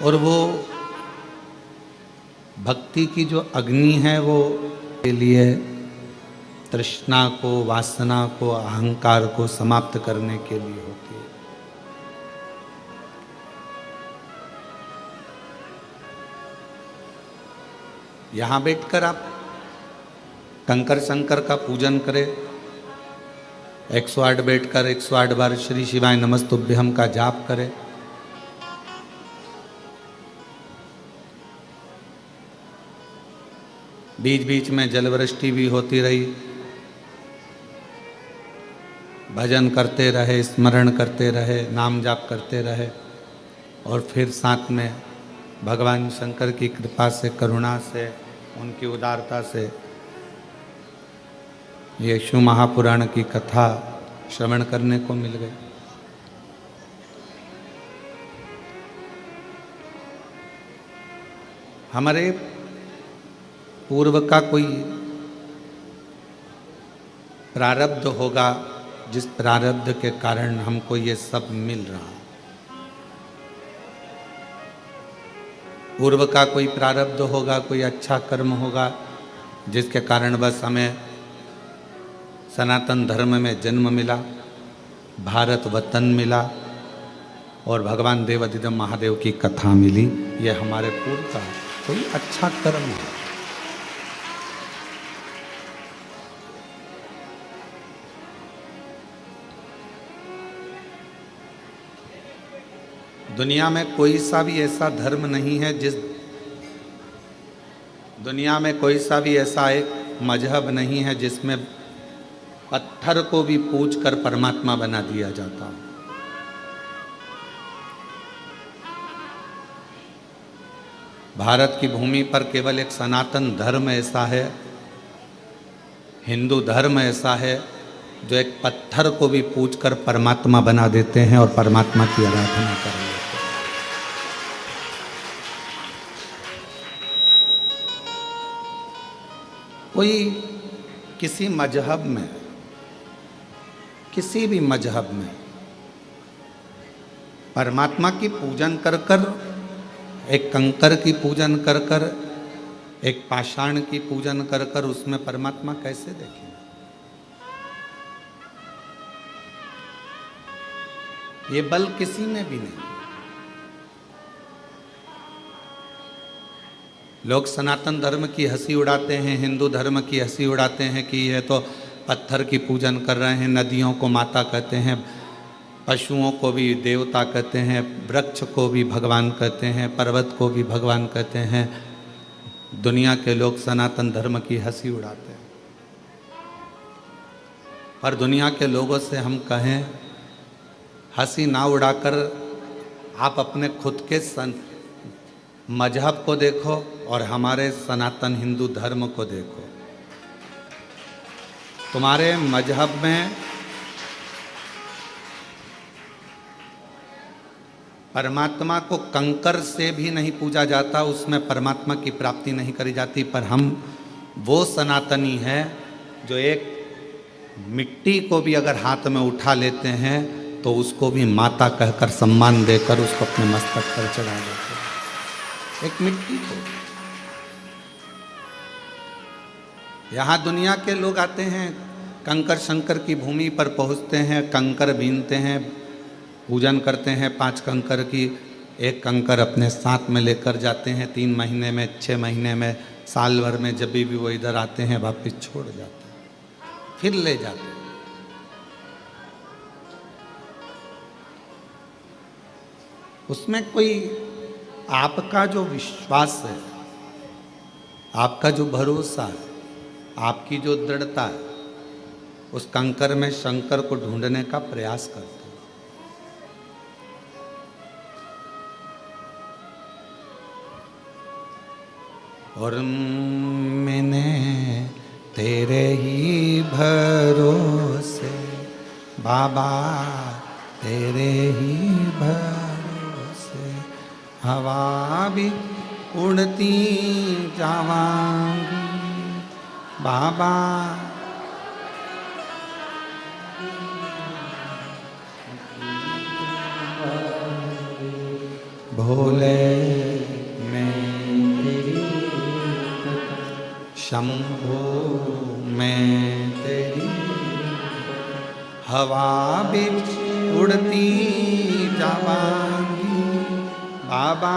और वो भक्ति की जो अग्नि है वो के लिए तृष्णा को, वासना को, अहंकार को समाप्त करने के लिए होती है। यहां बैठकर आप कंकर शंकर का पूजन करें, 108 बैठकर 108 बार श्री शिवाय नमस्तुभ्यम का जाप करें। बीच बीच में जलवृष्टि भी होती रही, भजन करते रहे, स्मरण करते रहे, नाम जाप करते रहे, और फिर साथ में भगवान शंकर की कृपा से, करुणा से, उनकी उदारता से ये शिव महापुराण की कथा श्रवण करने को मिल गई। हमारे पूर्व का कोई प्रारब्ध होगा जिस प्रारब्ध के कारण हमको ये सब मिल रहा। पूर्व का कोई प्रारब्ध होगा, कोई अच्छा कर्म होगा जिसके कारण बस हमें सनातन धर्म में जन्म मिला, भारत वतन मिला और भगवान देवाधिदेव महादेव की कथा मिली। ये हमारे पूर्व का कोई अच्छा कर्म है। दुनिया में कोई सा भी ऐसा धर्म नहीं है दुनिया में कोई सा भी ऐसा एक मजहब नहीं है जिसमें पत्थर को भी पूज कर परमात्मा बना दिया जाता। भारत की भूमि पर केवल एक सनातन धर्म ऐसा है, हिंदू धर्म ऐसा है जो एक पत्थर को भी पूज कर परमात्मा बना देते हैं और परमात्मा की आराधना कर लेते हैं। कोई किसी मजहब में, किसी भी मजहब में परमात्मा की पूजन कर कर, एक कंकर की पूजन कर कर, एक पाषाण की पूजन कर कर उसमें परमात्मा कैसे देखें? ये बल किसी में भी नहीं। लोग सनातन धर्म की हंसी उड़ाते हैं, हिंदू धर्म की हंसी उड़ाते हैं कि ये तो पत्थर की पूजन कर रहे हैं, नदियों को माता कहते हैं, पशुओं को भी देवता कहते हैं, वृक्ष को भी भगवान कहते हैं, पर्वत को भी भगवान कहते हैं। दुनिया के लोग सनातन धर्म की हंसी उड़ाते हैं। पर दुनिया के लोगों से हम कहें, हंसी ना उड़ाकर आप अपने खुद के मजहब को देखो और हमारे सनातन हिंदू धर्म को देखो। तुम्हारे मजहब में परमात्मा को कंकर से भी नहीं पूजा जाता, उसमें परमात्मा की प्राप्ति नहीं करी जाती। पर हम वो सनातनी हैं जो एक मिट्टी को भी अगर हाथ में उठा लेते हैं तो उसको भी माता कहकर सम्मान देकर उसको अपने मस्तक पर चढ़ा देते हैं। एक मिट्टी को। यहाँ दुनिया के लोग आते हैं, कंकर शंकर की भूमि पर पहुँचते हैं, कंकर बीनते हैं, पूजन करते हैं 5 कंकर की। एक कंकर अपने साथ में लेकर जाते हैं, 3 महीने में, 6 महीने में, साल भर में, जब भी वो इधर आते हैं वापस छोड़ जाते हैं, फिर ले जाते हैं। उसमें कोई आपका जो विश्वास है, आपका जो भरोसा है, आपकी जो दृढ़ता है, उस कंकर में शंकर को ढूंढने का प्रयास करते हैं। और मैंने तेरे ही भरोसे बाबा, तेरे ही भरोसे हवा भी उड़ती जावांगी बाबा। भोले शंभो मैं तेरी हवा बिच उड़ती जावांगी, बाबा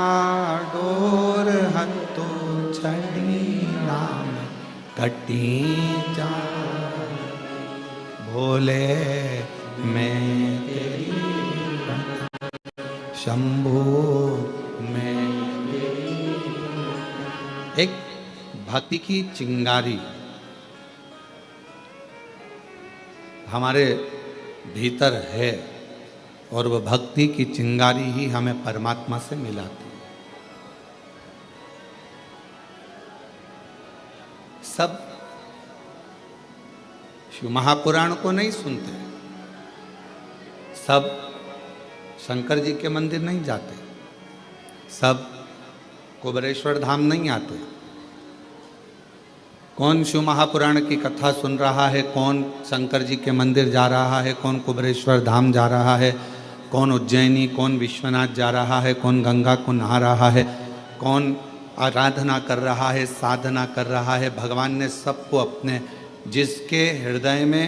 डोर हत्तो छड़ी नाम कटी जा, भोले मैं तेरी शंभो मैं तेरी। एक भक्ति की चिंगारी हमारे भीतर है और वह भक्ति की चिंगारी ही हमें परमात्मा से मिलाती है। सब शिव महापुराण को नहीं सुनते, सब शंकर जी के मंदिर नहीं जाते, सब कुबेरेश्वर धाम नहीं आते। कौन शिव महापुराण की कथा सुन रहा है, कौन शंकर जी के मंदिर जा रहा है, कौन कुबेरेश्वर धाम जा रहा है, कौन उज्जैनी, कौन विश्वनाथ जा रहा है, कौन गंगा को नहा रहा है, कौन आराधना कर रहा है, साधना कर रहा है। भगवान ने सबको अपने, जिसके हृदय में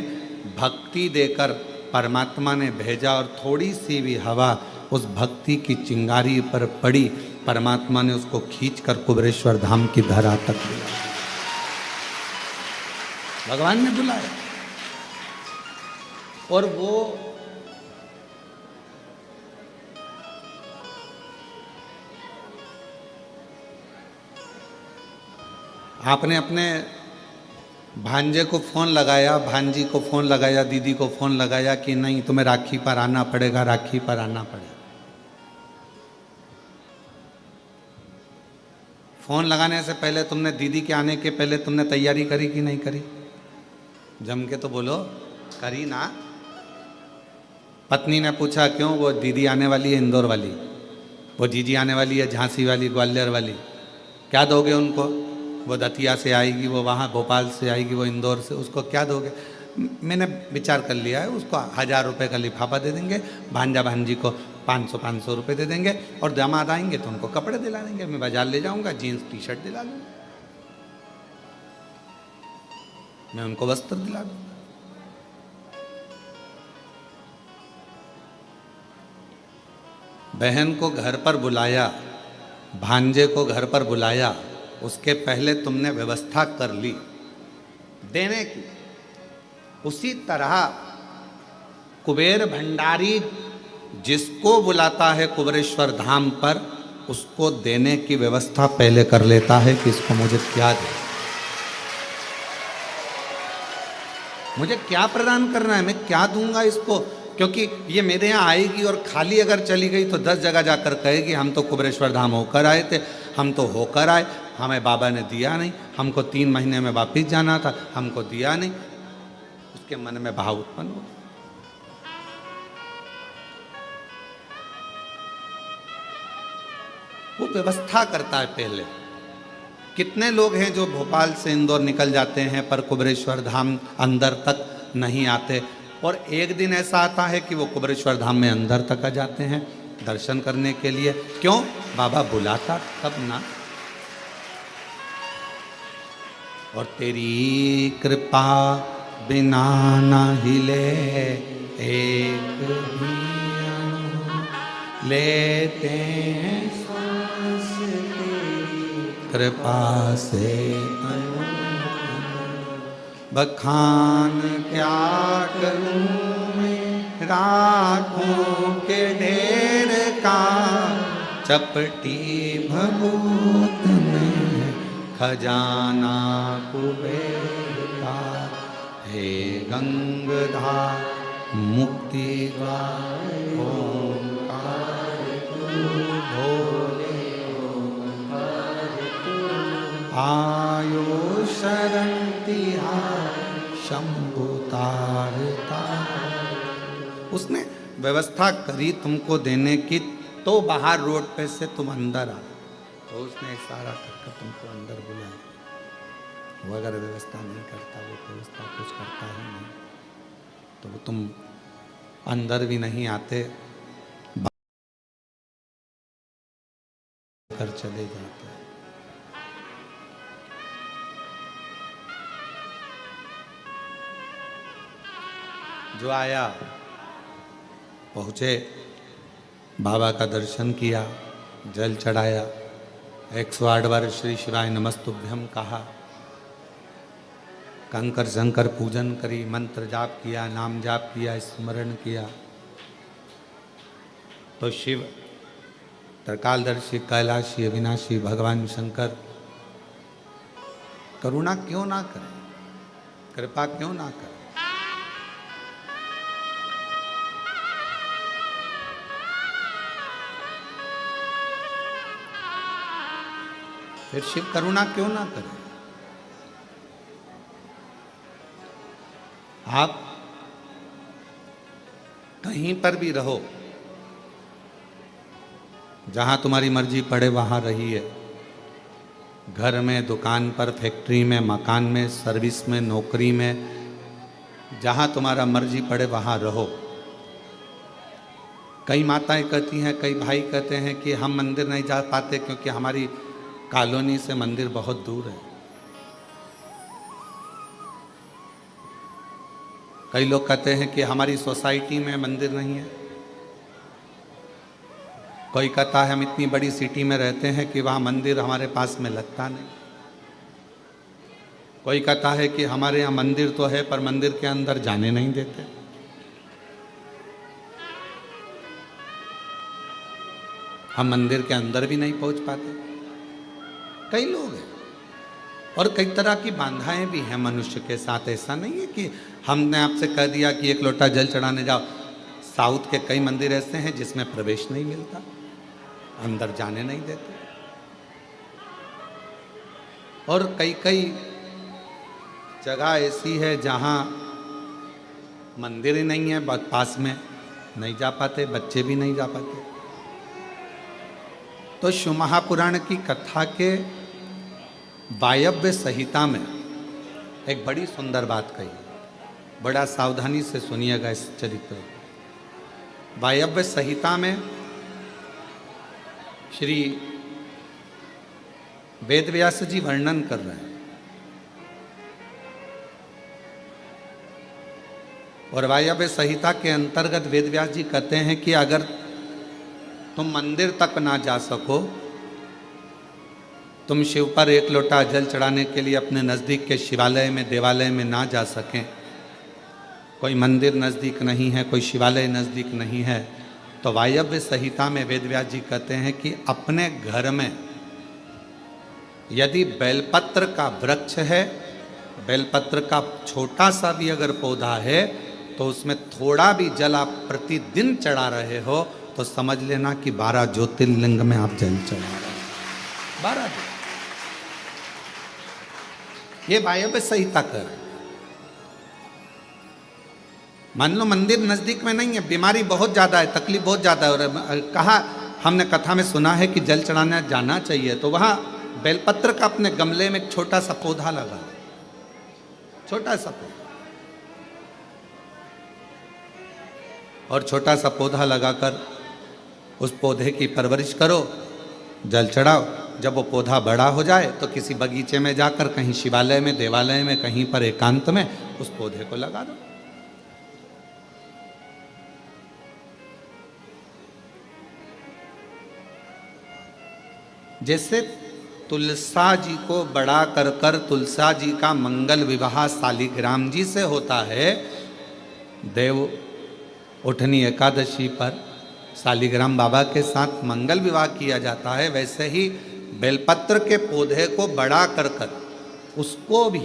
भक्ति देकर परमात्मा ने भेजा और थोड़ी सी भी हवा उस भक्ति की चिंगारी पर पड़ी, परमात्मा ने उसको खींचकर कुबेरेश्वर धाम की धरा तक दिया। भगवान ने बुलाया और वो आपने अपने भांजे को फोन लगाया, भांजी को फोन लगाया, दीदी को फोन लगाया कि नहीं तुम्हें राखी पर आना पड़ेगा, राखी पर आना पड़ेगा। फोन लगाने से पहले तुमने, दीदी के आने के पहले तुमने तैयारी करी कि नहीं करी? जम के तो बोलो, करी ना। पत्नी ने पूछा क्यों? वो दीदी आने वाली है इंदौर वाली, वो जीजी आने वाली है झांसी वाली, ग्वालियर वाली, क्या दोगे उनको? वो दतिया से आएगी, वो वहाँ भोपाल से आएगी, वो इंदौर से, उसको क्या दोगे? मैंने विचार कर लिया है, उसको 1000 रुपये का लिफाफा दे देंगे, भांजा भांजी को 500 रुपये दे देंगे और दामाद आएंगे तो उनको कपड़े दिला देंगे। मैं बाजार ले जाऊंगा, जीन्स टी शर्ट दिला लूँगा, मैं उनको वस्त्र दिला दूंगा। बहन को घर पर बुलाया, भांजे को घर पर बुलाया, उसके पहले तुमने व्यवस्था कर ली देने की। उसी तरह कुबेर भंडारी जिसको बुलाता है कुबेरेश्वर धाम पर, उसको देने की व्यवस्था पहले कर लेता है कि इसको मुझे क्या दे, मुझे क्या प्रदान करना है, मैं क्या दूंगा इसको। क्योंकि ये मेरे यहाँ आएगी और खाली अगर चली गई तो 10 जगह जाकर कहेगी हम तो कुबेरेश्वर धाम होकर आए थे, हम तो होकर आए, हमें बाबा ने दिया नहीं, हमको 3 महीने में वापिस जाना था, हमको दिया नहीं। उसके मन में भाव उत्पन्न हो। वो व्यवस्था करता है पहले। कितने लोग हैं जो भोपाल से इंदौर निकल जाते हैं पर कुबेरेश्वर धाम अंदर तक नहीं आते, और एक दिन ऐसा आता है कि वो कुबेरेश्वर धाम में अंदर तक आ जाते हैं दर्शन करने के लिए। क्यों? बाबा बुलाता तब ना। और तेरी कृपा बिना ना हिले एक भी अणु, लेते हैं सांस तेरी कृपा से अणु। बखान क्या करूं मैं राखों के ढेर का, चपटी भभूत में खजाना कुबेर का। हे गंगाधर मुक्ति द्वार ओंकार तू, भोले ओंकार तू। आयो शरण तिहार शंभु तारता। उसने व्यवस्था करी तुमको देने की, तो बाहर रोड पे से तुम अंदर आ, तो उसने इशारा करके तुमको अंदर बुलाया। वो अगर व्यवस्था नहीं करता, वो व्यवस्था कुछ करता ही नहीं, तो वो तुम अंदर भी नहीं आते, कर चले जाते। जो आया पहुँचे, बाबा का दर्शन किया, जल चढ़ाया, 108 बार श्री शिवाय नमस्तुभ्यम कहा, कंकर शंकर पूजन करी, मंत्र जाप किया, नाम जाप किया, स्मरण किया, तो शिव त्रिकालदर्शी कैलाशी अविनाशी भगवान शंकर करुणा क्यों ना करें, कृपा क्यों ना करें। फिर शिव करुणा क्यों ना करें। आप कहीं पर भी रहो, जहां तुम्हारी मर्जी पड़े वहां रहिए, घर में, दुकान पर, फैक्ट्री में, मकान में, सर्विस में, नौकरी में, जहां तुम्हारा मर्जी पड़े वहां रहो। कई माताएं कहती हैं, कई भाई कहते हैं कि हम मंदिर नहीं जा पाते क्योंकि हमारी कॉलोनी से मंदिर बहुत दूर है। कई लोग कहते हैं कि हमारी सोसाइटी में मंदिर नहीं है। कोई कहता है हम इतनी बड़ी सिटी में रहते हैं कि वहाँ मंदिर हमारे पास में लगता नहीं। कोई कहता है कि हमारे यहाँ मंदिर तो है पर मंदिर के अंदर जाने नहीं देते। हम मंदिर के अंदर भी नहीं पहुँच पाते। कई लोग हैं और कई तरह की बाधाएं भी हैं मनुष्य के साथ। ऐसा नहीं है कि हमने आपसे कह दिया कि एक लोटा जल चढ़ाने जाओ। साउथ के कई मंदिर ऐसे हैं जिसमें प्रवेश नहीं मिलता, अंदर जाने नहीं देते। और कई कई जगह ऐसी है जहां मंदिर ही नहीं है, बहुत पास में, नहीं जा पाते, बच्चे भी नहीं जा पाते। तो शिव महापुराण की कथा के वायव्य संहिता में एक बड़ी सुंदर बात कही, बड़ा सावधानी से सुनिएगा इस चरित्र। वायव्य संहिता में श्री वेदव्यास जी वर्णन कर रहे हैं, और वायव्य संहिता के अंतर्गत वेदव्यास जी कहते हैं कि अगर तुम मंदिर तक ना जा सको, तुम शिव पर एक लोटा जल चढ़ाने के लिए अपने नज़दीक के शिवालय में, देवालय में ना जा सकें, कोई मंदिर नज़दीक नहीं है, कोई शिवालय नज़दीक नहीं है, तो वायव्य संहिता में वेदव्यास जी कहते हैं कि अपने घर में यदि बेलपत्र का वृक्ष है, बेलपत्र का छोटा सा भी अगर पौधा है, तो उसमें थोड़ा भी जल आप प्रतिदिन चढ़ा रहे हो तो समझ लेना कि 12 ज्योतिर्लिंग में आप जल चढ़ा रहे हैं। 12। ये वायव्य संहिता कर है। मान लो मंदिर नजदीक में नहीं है, बीमारी बहुत ज्यादा है, तकलीफ बहुत ज्यादा है, और कहा हमने कथा में सुना है कि जल चढ़ाने जाना चाहिए, तो वहां बेलपत्र का अपने गमले में एक छोटा सा पौधा लगा, छोटा सा पौधा, और छोटा सा पौधा लगाकर उस पौधे की परवरिश करो, जल चढ़ाओ। जब वो पौधा बड़ा हो जाए तो किसी बगीचे में जाकर, कहीं शिवालय में, देवालय में, कहीं पर एकांत में उस पौधे को लगा दो। जैसे तुलसा जी को बड़ा कर कर तुलसा जी का मंगल विवाह शालिग्राम जी से होता है, देव उठनी एकादशी पर शालिग्राम बाबा के साथ मंगल विवाह किया जाता है, वैसे ही बेलपत्र के पौधे को बड़ा कर कर उसको भी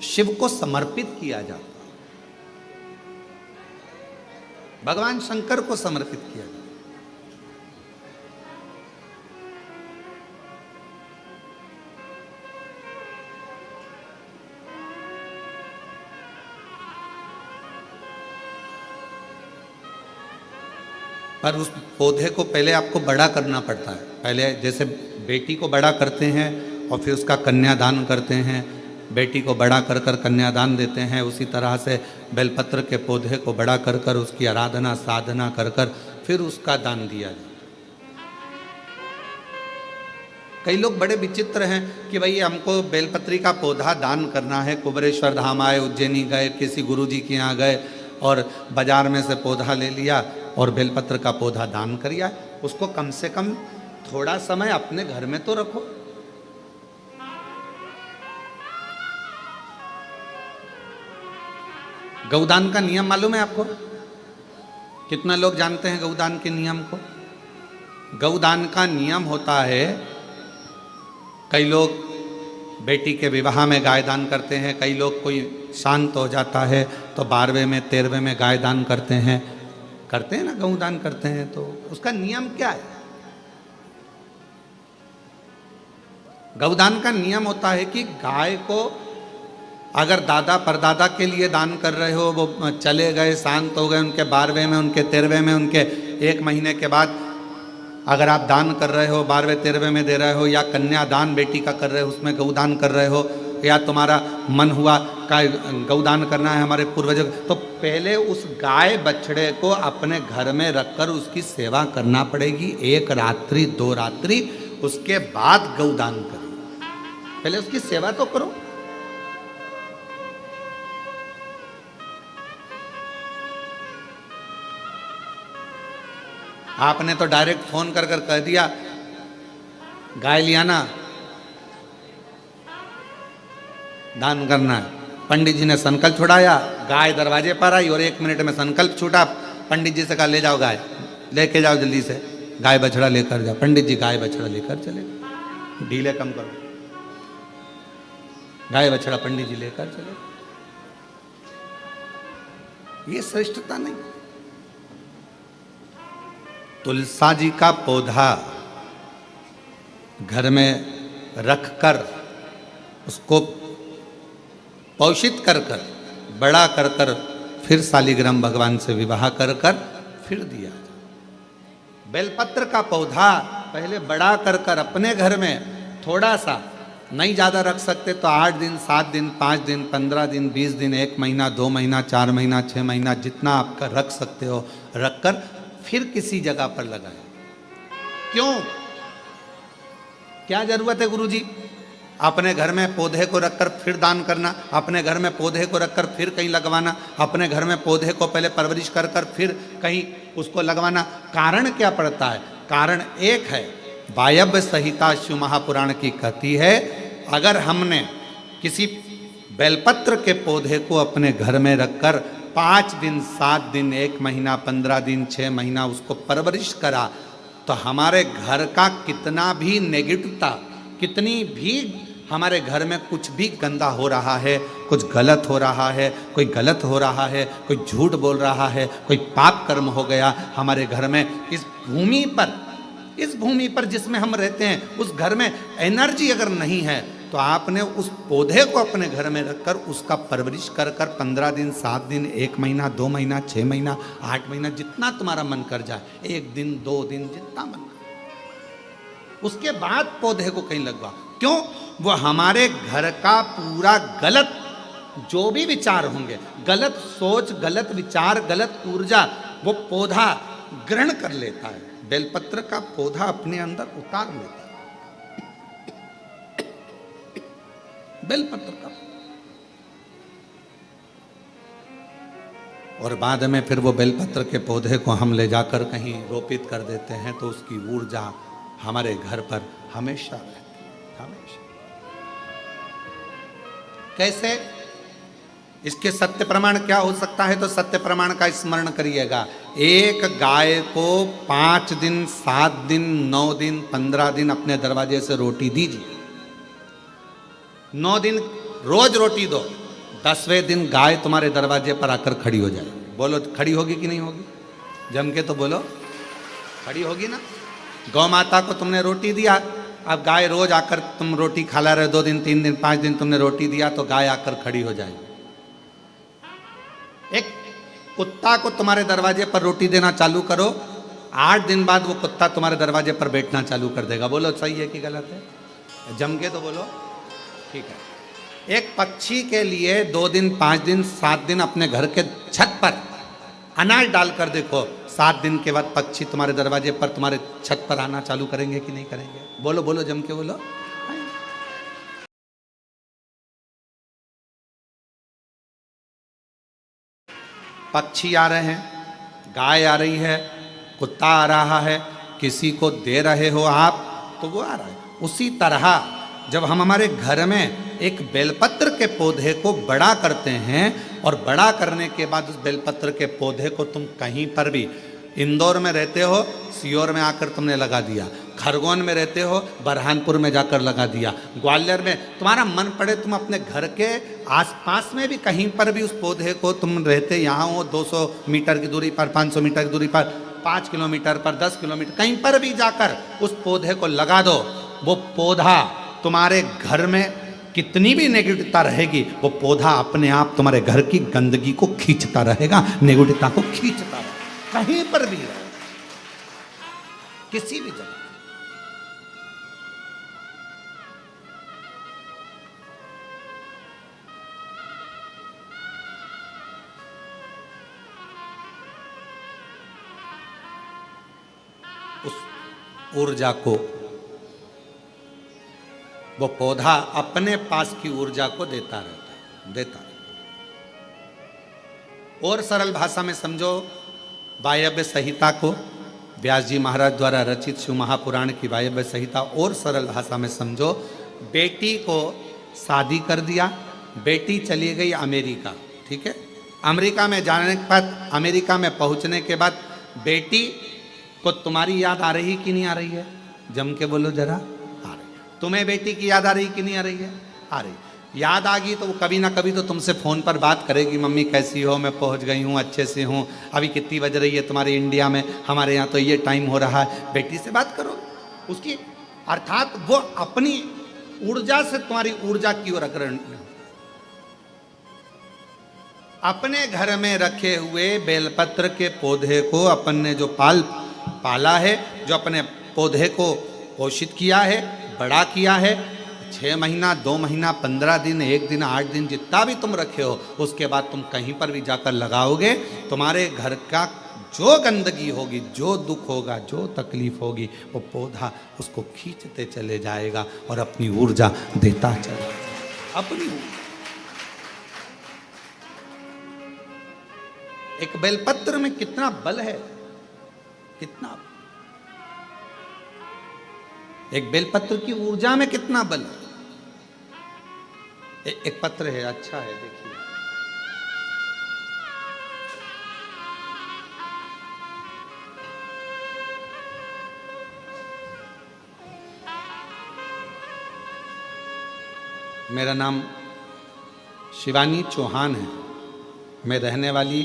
शिव को समर्पित किया जाता है, भगवान शंकर को समर्पित किया जाता है। पर उस पौधे को पहले आपको बड़ा करना पड़ता है। पहले जैसे बेटी को बड़ा करते हैं और फिर उसका कन्यादान करते हैं, बेटी को बड़ा कर कर कन्यादान देते हैं, उसी तरह से बेलपत्र के पौधे को बड़ा कर कर उसकी आराधना साधना कर कर फिर उसका दान दिया जाता है। कई लोग बड़े विचित्र हैं कि भाई हमको बेलपत्री का पौधा दान करना है, कुबरेश्वर धाम आए, उज्जैनी गए, किसी गुरुजी के यहाँ गए, और बाजार में से पौधा ले लिया और बेलपत्र का पौधा दान करिया, उसको कम से कम थोड़ा समय अपने घर में तो रखो। गौदान का नियम मालूम है आपको? कितना लोग जानते हैं गौदान के नियम को? गौदान का नियम होता है, कई लोग बेटी के विवाह में गाय दान करते हैं, कई लोग कोई शांत हो जाता है तो 12वें में 13वें में गाय दान करते हैं ना, गौदान करते हैं। तो उसका नियम क्या है? गौदान का नियम होता है कि गाय को अगर दादा परदादा के लिए दान कर रहे हो, वो चले गए, शांत हो गए, उनके 12वें में, उनके 13वें में, उनके 1 महीने के बाद अगर आप दान कर रहे हो, 12वें 13वें में दे रहे हो, या कन्यादान बेटी का कर रहे हो, उसमें गौदान कर रहे हो, या तुम्हारा मन हुआ का गौदान करना है हमारे पूर्वजों, तो पहले उस गाय बछड़े को अपने घर में रखकर उसकी सेवा करना पड़ेगी 1 रात्रि 2 रात्रि, उसके बाद गौदान करो। पहले उसकी सेवा तो करो। आपने तो डायरेक्ट फोन कर कर कह दिया गाय लिया ना, दान करना है। पंडित जी ने संकल्प छुड़ाया, गाय दरवाजे पर आई और 1 मिनट में संकल्प छूटा। पंडित जी से कहा ले जाओ गाय, लेके जाओ जल्दी से, गाय बछड़ा लेकर जाओ। पंडित जी गाय बछड़ा लेकर चले, ढीले कम करो, गाय बछड़ा पंडित जी लेकर चले। ये श्रेष्ठता नहीं। तुलसा जी का पौधा घर में रखकर उसको पोषित कर कर बड़ा कर कर फिर शालिग्राम भगवान से विवाह कर कर फिर दिया। बेलपत्र का पौधा पहले बड़ा कर कर अपने घर में थोड़ा सा, नहीं ज़्यादा रख सकते तो 8 दिन 7 दिन 5 दिन 15 दिन 20 दिन 1 महीना 2 महीना 4 महीना 6 महीना जितना आपका रख सकते हो रखकर फिर किसी जगह पर लगाए। क्यों? क्या जरूरत है गुरुजी अपने घर में पौधे को रखकर फिर दान करना, अपने घर में पौधे को रखकर फिर कहीं लगवाना, अपने घर में पौधे को पहले परवरिश कर कर फिर कहीं उसको लगवाना? कारण क्या पड़ता है? कारण एक है, वायव्य संहिता शिव महापुराण की कहती है, अगर हमने किसी बेलपत्र के पौधे को अपने घर में रखकर 5 दिन 7 दिन 1 महीना 15 दिन 6 महीना उसको परवरिश करा तो हमारे घर का कितना भी नेगेटिवता, कितनी भी हमारे घर में कुछ भी गंदा हो रहा है, कुछ गलत हो रहा है, कोई गलत हो रहा है, कोई झूठ बोल रहा है, कोई पाप कर्म हो गया हमारे घर में, इस भूमि पर जिसमें हम रहते हैं उस घर में एनर्जी अगर नहीं है तो आपने उस पौधे को अपने घर में रखकर उसका परवरिश कर कर 15 दिन 7 दिन 1 महीना 2 महीना 6 महीना 8 महीना जितना तुम्हारा मन कर जाए, 1 दिन 2 दिन जितना मन कर, उसके बाद पौधे को कहीं लगवा। क्यों? वो हमारे घर का पूरा गलत जो भी विचार होंगे, गलत सोच, गलत विचार, गलत ऊर्जा वो पौधा ग्रहण कर लेता है। बेलपत्र का पौधा अपने अंदर उतार लेता है। बेलपत्र का, और बाद में फिर वो बेलपत्र के पौधे को हम ले जाकर कहीं रोपित कर देते हैं तो उसकी ऊर्जा हमारे घर पर हमेशा रहती है, हमेशा। कैसे? इसके सत्य प्रमाण क्या हो सकता है? तो सत्य प्रमाण का स्मरण करिएगा। एक गाय को 5 दिन 7 दिन 9 दिन 15 दिन अपने दरवाजे से रोटी दीजिए। 9 दिन रोज रोटी दो, 10वें दिन गाय तुम्हारे दरवाजे पर आकर खड़ी हो जाए। बोलो खड़ी होगी कि नहीं होगी? जम के तो बोलो खड़ी होगी ना। गौ माता को तुमने रोटी दिया, अब गाय रोज आकर तुम रोटी खा रहे, 2 दिन 3 दिन 5 दिन तुमने रोटी दिया तो गाय आकर खड़ी हो जाएगी। एक कुत्ता को तुम्हारे दरवाजे पर रोटी देना चालू करो, 8 दिन बाद वो कुत्ता तुम्हारे दरवाजे पर बैठना चालू कर देगा। बोलो सही है कि गलत है? जम के तो बोलो ठीक है। एक पक्षी के लिए 2 दिन 5 दिन 7 दिन अपने घर के छत पर अनाज डालकर देखो, 7 दिन के बाद पक्षी तुम्हारे दरवाजे पर तुम्हारे छत पर आना चालू करेंगे कि नहीं करेंगे? बोलो बोलो जम के बोलो। पक्षी आ रहे हैं, गाय आ रही है, कुत्ता आ रहा है, किसी को दे रहे हो आप तो वो आ रहा है। उसी तरह जब हम हमारे घर में एक बेलपत्र के पौधे को बड़ा करते हैं और बड़ा करने के बाद उस बेलपत्र के पौधे को तुम कहीं पर भी, इंदौर में रहते हो सीहोर में आकर तुमने लगा दिया, खरगोन में रहते हो बरहानपुर में जाकर लगा दिया, ग्वालियर में, तुम्हारा मन पड़े तुम अपने घर के आसपास में भी कहीं पर भी उस पौधे को तुम रहते यहाँ हो 200 मीटर की दूरी पर, 500 मीटर की दूरी पर, 5 किलोमीटर पर, 10 किलोमीटर, कहीं पर भी जाकर उस पौधे को लगा दो। वो पौधा तुम्हारे घर में कितनी भी नेगेटिवता रहेगी, वो पौधा अपने आप तुम्हारे घर की गंदगी को खींचता रहेगा, नेगेटिवता को खींचता रहेगा, कहीं पर भी रहे, किसी भी जगह। उस ऊर्जा को वो पौधा अपने पास की ऊर्जा को देता रहता है, देता है। और सरल भाषा में समझो, वायव्य संहिता को व्यास जी महाराज द्वारा रचित शिव महापुराण की वायव्य संहिता और सरल भाषा में समझो, बेटी को शादी कर दिया, बेटी चली गई अमेरिका, ठीक है। अमेरिका में जाने के बाद, अमेरिका में पहुंचने के बाद बेटी को तुम्हारी याद आ रही कि नहीं आ रही है? जम के बोलो जरा। तुम्हें बेटी की याद आ रही कि नहीं आ रही है? आ रही। याद आ गई तो वो कभी ना कभी तो तुमसे फ़ोन पर बात करेगी, मम्मी कैसी हो, मैं पहुंच गई हूँ, अच्छे से हूँ, अभी कितनी बज रही है तुम्हारे इंडिया में, हमारे यहाँ तो ये टाइम हो रहा है। बेटी से बात करो उसकी, अर्थात वो अपनी ऊर्जा से तुम्हारी ऊर्जा की ओर अग्रणी। अपने घर में रखे हुए बेलपत्र के पौधे को अपन ने जो पाला है, जो अपने पौधे को पोषित किया है, बड़ा किया है, 6 महीना, 2 महीना, 15 दिन, 1 दिन, 8 दिन, जितना भी तुम रखे हो, उसके बाद तुम कहीं पर भी जाकर लगाओगे, तुम्हारे घर का जो गंदगी होगी, जो दुख होगा, जो तकलीफ होगी, वो पौधा उसको खींचते चले जाएगा और अपनी ऊर्जा देता चलेगा, अपनी ऊर्जा। एक बेलपत्र में कितना बल है, कितना, एक बेलपत्र की ऊर्जा में कितना बल है। एक पत्र है, अच्छा है, देखिए, मेरा नाम शिवानी चौहान है, मैं रहने वाली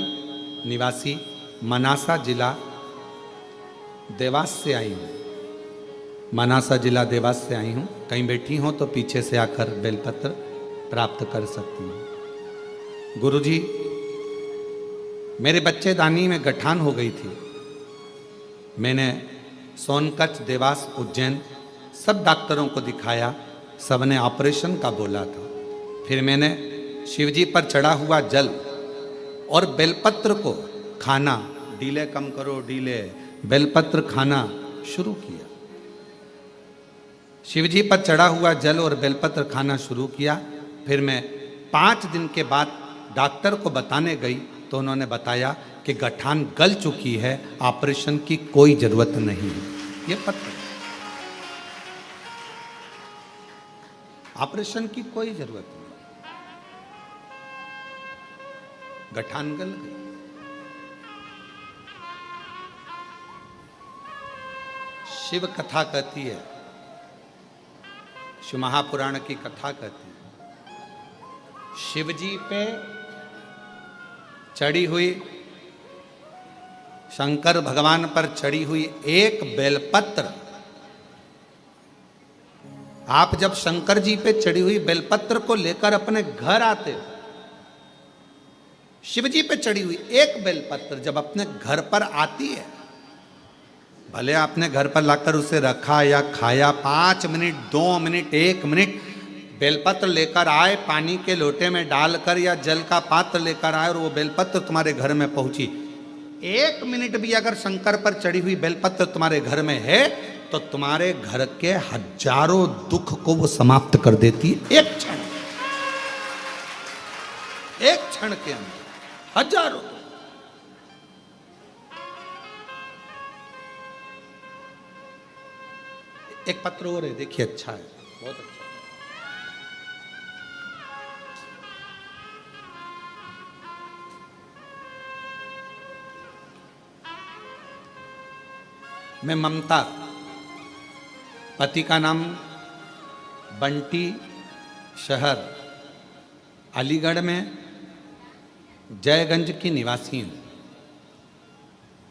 निवासी मनासा जिला देवास से आई हूँ। मनासा जिला देवास से आई हूँ। कहीं बैठी हो तो पीछे से आकर बेलपत्र प्राप्त कर सकती हूँ। गुरुजी, मेरे बच्चेदानी में गठान हो गई थी। मैंने सोनकच्छ, देवास, उज्जैन सब डॉक्टरों को दिखाया, सबने ऑपरेशन का बोला था। फिर मैंने शिवजी पर चढ़ा हुआ जल और बेलपत्र को खाना, डीले कम करो डीले, बेलपत्र खाना शुरू किया। शिवजी पर चढ़ा हुआ जल और बेलपत्र खाना शुरू किया। फिर मैं 5 दिन के बाद डॉक्टर को बताने गई तो उन्होंने बताया कि गठान गल चुकी है, ऑपरेशन की कोई जरूरत नहीं है। ये पत्र, ऑपरेशन की कोई जरूरत नहीं, गठान गल गई। शिव कथा कहती है, शिव महापुराण की कथा कहती है, शिवजी पे चढ़ी हुई, शंकर भगवान पर चढ़ी हुई एक बेलपत्र, आप जब शंकर जी पे चढ़ी हुई बेलपत्र को लेकर अपने घर आते हो, शिवजी पे चढ़ी हुई एक बेलपत्र जब अपने घर पर आती है, भले आपने घर पर लाकर उसे रखा या खाया, 5 मिनट, 2 मिनट, 1 मिनट बेलपत्र लेकर आए, पानी के लोटे में डालकर या जल का पात्र लेकर आए और वो बेलपत्र तुम्हारे घर में पहुंची, 1 मिनट भी अगर शंकर पर चढ़ी हुई बेलपत्र तुम्हारे घर में है तो तुम्हारे घर के हजारों दुख को वो समाप्त कर देती है। एक क्षण के अंदर हजारों। एक पत्र और है, देखिए अच्छा है, बहुत अच्छा। मैं ममता, पति का नाम बंटी, शहर अलीगढ़ में जयगंज की निवासी हूँ।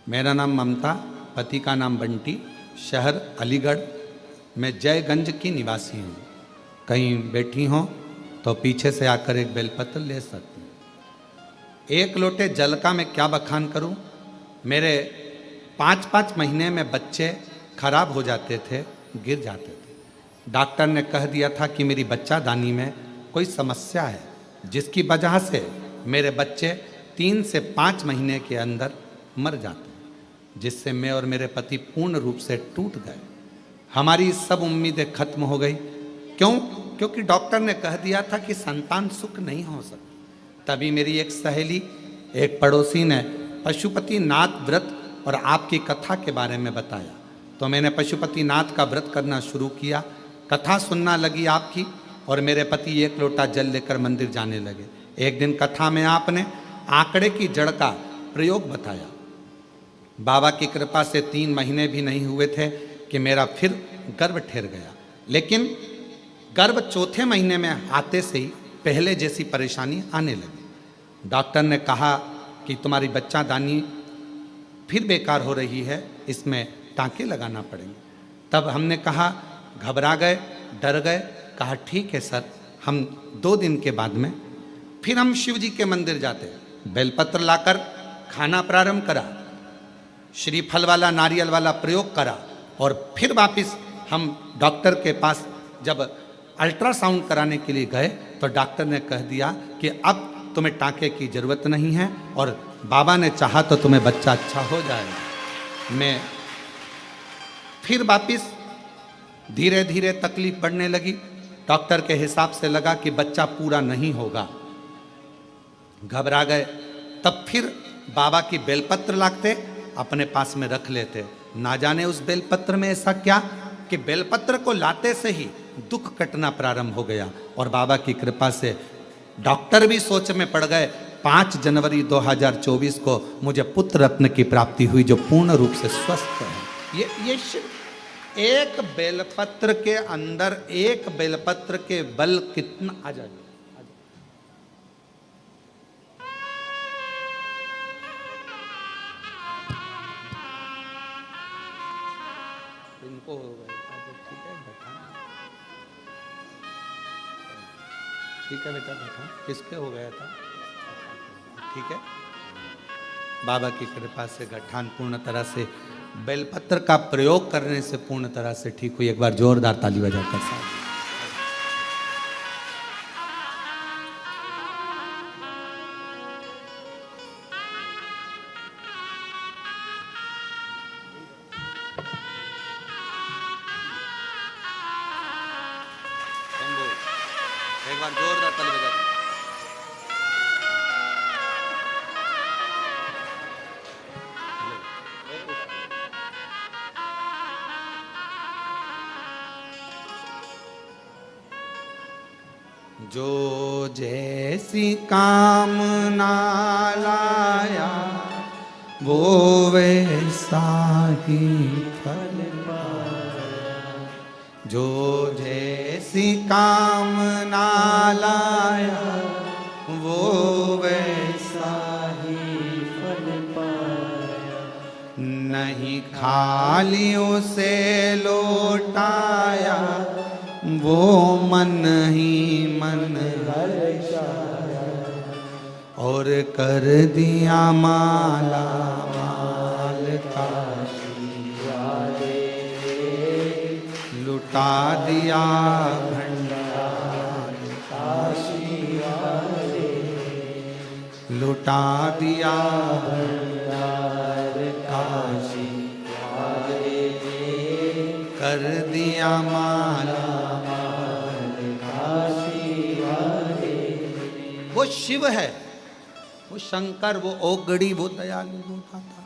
मेरा नाम ममता, पति का नाम बंटी, शहर अलीगढ़ में जयगंज की निवासी हूँ। कहीं बैठी हो तो पीछे से आकर एक बेलपत्र ले सकती हूँ। एक लोटे जल का मैं क्या बखान करूँ। मेरे 5-5 महीने में बच्चे खराब हो जाते थे, गिर जाते थे। डॉक्टर ने कह दिया था कि मेरी बच्चादानी में कोई समस्या है, जिसकी वजह से मेरे बच्चे 3 से 5 महीने के अंदर मर जाते हैं, जिससे मैं और मेरे पति पूर्ण रूप से टूट गए। हमारी सब उम्मीदें खत्म हो गई। क्यों? क्योंकि डॉक्टर ने कह दिया था कि संतान सुख नहीं हो सकता। तभी मेरी एक सहेली, एक पड़ोसी ने पशुपतिनाथ व्रत और आपकी कथा के बारे में बताया, तो मैंने पशुपतिनाथ का व्रत करना शुरू किया। कथा सुनना लगी आपकी, और मेरे पति एक लोटा जल लेकर मंदिर जाने लगे। एक दिन कथा में आपने आंकड़े की जड़ का प्रयोग बताया। बाबा की कृपा से 3 महीने भी नहीं हुए थे कि मेरा फिर गर्भ ठहर गया। लेकिन गर्भ 4थे महीने में आते से ही पहले जैसी परेशानी आने लगी। डॉक्टर ने कहा कि तुम्हारी बच्चादानी फिर बेकार हो रही है, इसमें टांके लगाना पड़ेंगे। तब हमने कहा, घबरा गए, डर गए। कहा ठीक है सर, हम 2 दिन के बाद में फिर हम शिव जी के मंदिर जाते। बेलपत्र लाकर खाना प्रारंभ करा, श्रीफल वाला नारियल वाला प्रयोग करा, और फिर वापस हम डॉक्टर के पास जब अल्ट्रासाउंड कराने के लिए गए तो डॉक्टर ने कह दिया कि अब तुम्हें टांके की ज़रूरत नहीं है, और बाबा ने चाहा तो तुम्हें बच्चा अच्छा हो जाएगा। मैं फिर वापस धीरे धीरे तकलीफ बढ़ने लगी। डॉक्टर के हिसाब से लगा कि बच्चा पूरा नहीं होगा। घबरा गए। तब फिर बाबा की बेलपत्र लाते, अपने पास में रख लेते। ना जाने उस बेलपत्र में ऐसा क्या कि बेलपत्र को लाते से ही दुख कटना प्रारंभ हो गया, और बाबा की कृपा से डॉक्टर भी सोच में पड़ गए। 5 जनवरी 2024 को मुझे पुत्र रत्न की प्राप्ति हुई, जो पूर्ण रूप से स्वस्थ है। ये एक बेलपत्र के अंदर, एक बेलपत्र के बल कितना आ जाए। इनको हो गए, ठीक है बेटा, ठीक है बेटा, बैठा। किसके हो गया था? ठीक है। बाबा की कृपा से गठान पूर्ण तरह से बेलपत्र का प्रयोग करने से पूर्ण तरह से ठीक हुई। एक बार जोरदार ताली बजाकर साथ। एक बार जोरदार ताली बजाकर। जो जैसी कामना लाया वो वैसा ही फल पाया। जो जैसी कामना लाया वो वैसा ही फल पाया। नहीं खाली उसे लौटाया वो मन ही मन हर्षाया, और कर दिया माला माल काशी वाले, लुटा दिया भंडार काशी वाले, लुटा दिया भंडार काशी वाले, कर दिया माला वो शिव है, वो शंकर, वो ओगड़ी, वो दयालु, वो दाता।